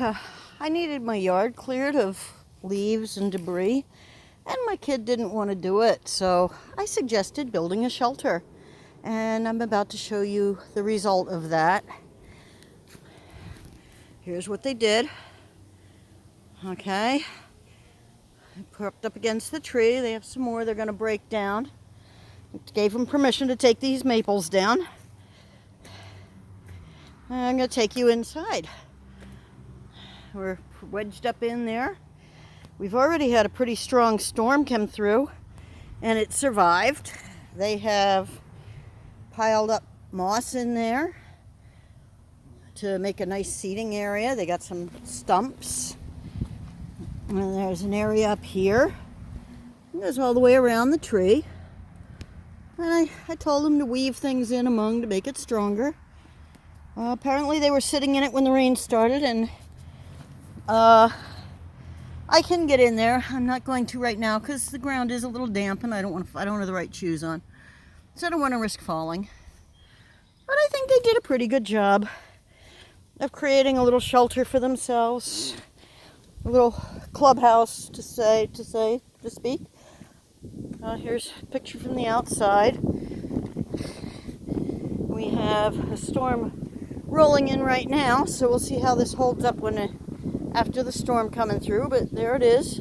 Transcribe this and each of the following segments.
I needed my yard cleared of leaves and debris, and my kid didn't want to do it, so I suggested building a shelter. And I'm about to show you the result of that. Here's what they did. Okay. Propped up against the tree. They have some more they're going to break down. Gave them permission to take these maples down. I'm going to take you inside. We're wedged up in there. We've already had a pretty strong storm come through, and it survived. They have piled up moss in there to make a nice seating area. They got some stumps. And there's an area up here. It goes all the way around the tree. And I told them to weave things in among to make it stronger. Apparently they were sitting in it when the rain started, and I can get in there. I'm not going to right now because the ground is a little damp and I don't have the right shoes on. So I don't want to risk falling. But I think they did a pretty good job of creating a little shelter for themselves. A little clubhouse to speak. Here's a picture from the outside. We have a storm rolling in right now, so we'll see how this holds up after the storm coming through. But there it is,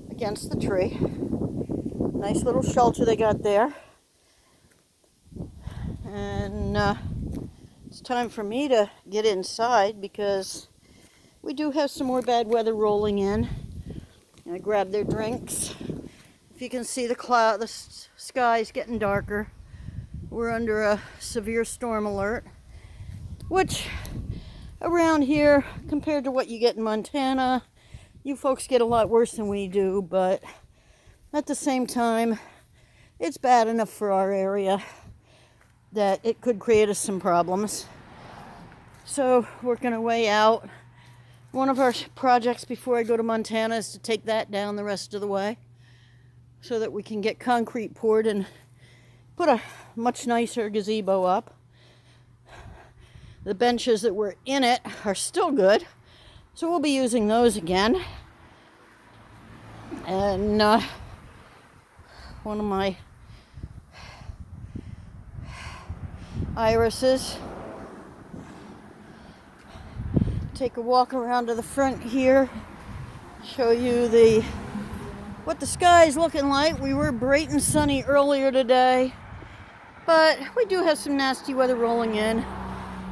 against the tree. Nice little shelter they got there. And it's time for me to get inside because we do have some more bad weather rolling in. I grabbed their drinks. If you can see the sky's getting darker. We're under a severe storm alert, which around here, compared to what you get in Montana, you folks get a lot worse than we do, but at the same time, it's bad enough for our area that it could create us some problems. So, working our way out. One of our projects before I go to Montana is to take that down the rest of the way so that we can get concrete poured and put a much nicer gazebo up. The benches that were in it are still good, so we'll be using those again. And one of my irises. Take a walk around to the front here, show you what the sky is looking like. We were bright and sunny earlier today, but we do have some nasty weather rolling in.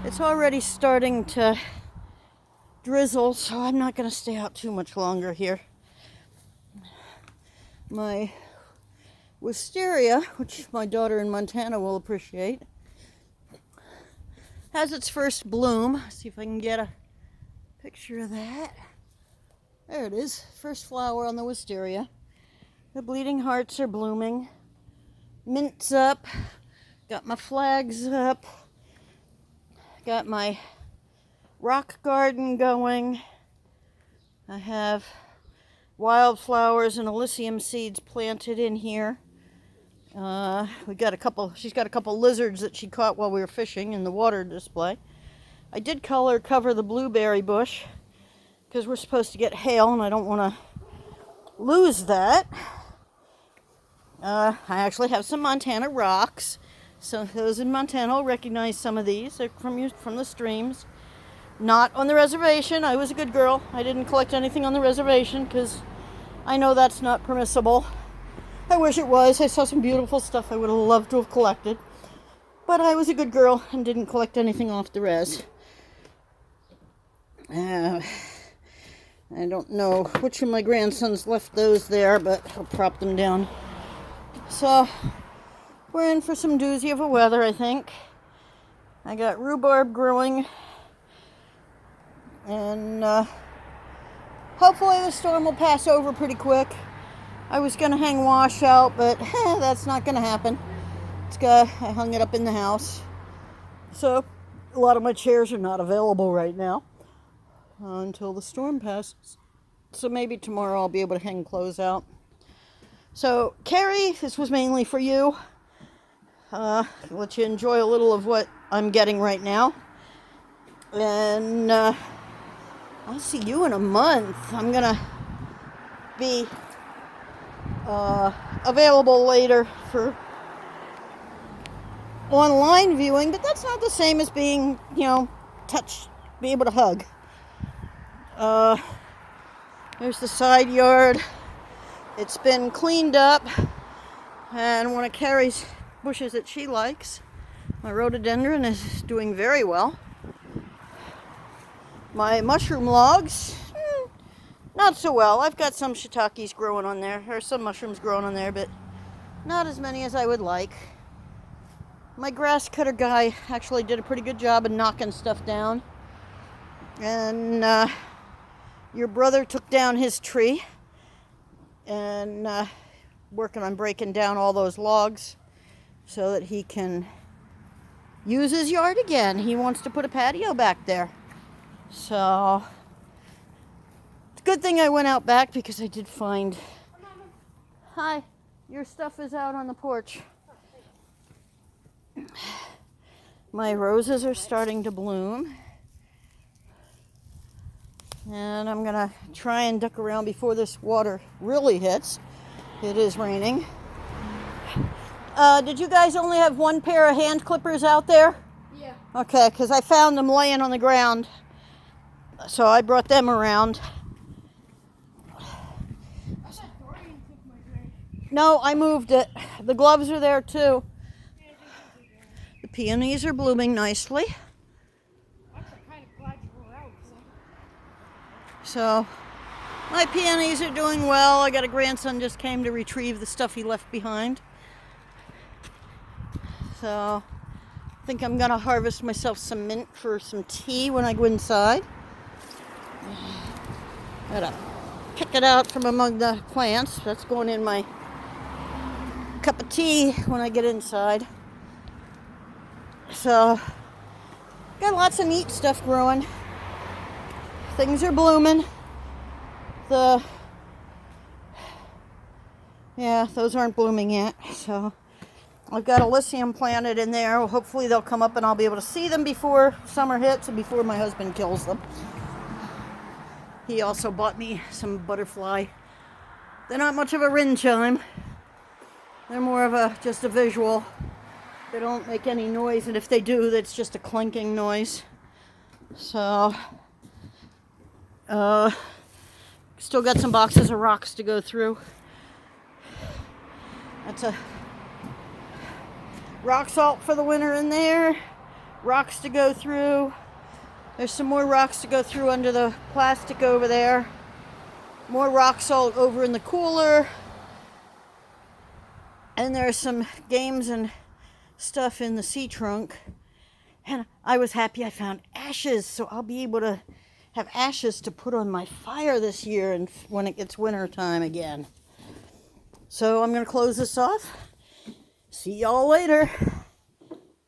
It's already starting to drizzle, so I'm not going to stay out too much longer here. My wisteria, which my daughter in Montana will appreciate, has its first bloom. Let's see if I can get a picture of that. There it is. First flower on the wisteria. The bleeding hearts are blooming. Mint's up. Got my flags up. Got my rock garden going. I have wildflowers and Alyssum seeds planted in here. She's got a couple lizards that she caught while we were fishing in the water display. I did cover the blueberry bush because we're supposed to get hail and I don't want to lose that. I actually have some Montana rocks. So those in Montana will recognize some of these. They're from the streams. Not on the reservation. I was a good girl. I didn't collect anything on the reservation because I know that's not permissible. I wish it was. I saw some beautiful stuff I would have loved to have collected. But I was a good girl and didn't collect anything off the res. I don't know which of my grandsons left those there, but I'll prop them down. So, we're in for some doozy of a weather, I think. I got rhubarb growing. And hopefully the storm will pass over pretty quick. I was going to hang wash out, but that's not going to happen. I hung it up in the house. So, a lot of my chairs are not available right now until the storm passes. So maybe tomorrow I'll be able to hang clothes out. So, Carrie, this was mainly for you. Let you enjoy a little of what I'm getting right now. And I'll see you in a month. I'm going to be available later for online viewing, but that's not the same as being, be able to hug. There's the side yard. It's been cleaned up, and one of Carrie's bushes that she likes, my rhododendron, is doing very well. My mushroom logs, not so well. I've got some shiitakes growing on there, or some mushrooms growing on there, but not as many as I would like. My grass cutter guy actually did a pretty good job of knocking stuff down. And your brother took down his tree and working on breaking down all those logs so that he can use his yard again. He wants to put a patio back there. So it's a good thing I went out back because I did find... Hi, your stuff is out on the porch. My roses are starting to bloom. And I'm going to try and duck around before this water really hits. It is raining. Did you guys only have one pair of hand clippers out there? Yeah. Okay, because I found them laying on the ground. So I brought them around. No, I moved it. The gloves are there too. The peonies are blooming nicely. So my peonies are doing well. I got a grandson just came to retrieve the stuff he left behind. So I think I'm going to harvest myself some mint for some tea when I go inside. Gotta pick it out from among the plants. That's going in my cup of tea when I get inside. So got lots of neat stuff growing. Things are blooming. Those aren't blooming yet. So I've got Alyssum planted in there. Hopefully they'll come up and I'll be able to see them before summer hits and before my husband kills them. He also bought me some butterfly. They're not much of a wind chime. They're more of just a visual. They don't make any noise, and if they do, that's just a clinking noise. So, still got some boxes of rocks to go through. That's a rock salt for the winter in there. Rocks to go through. There's some more rocks to go through under the plastic over there. More rock salt over in the cooler. And there's some games and stuff in the sea trunk. And I was happy I found ashes, so I'll be able to have ashes to put on my fire this year and when it gets winter time again. So I'm going to close this off. See y'all later.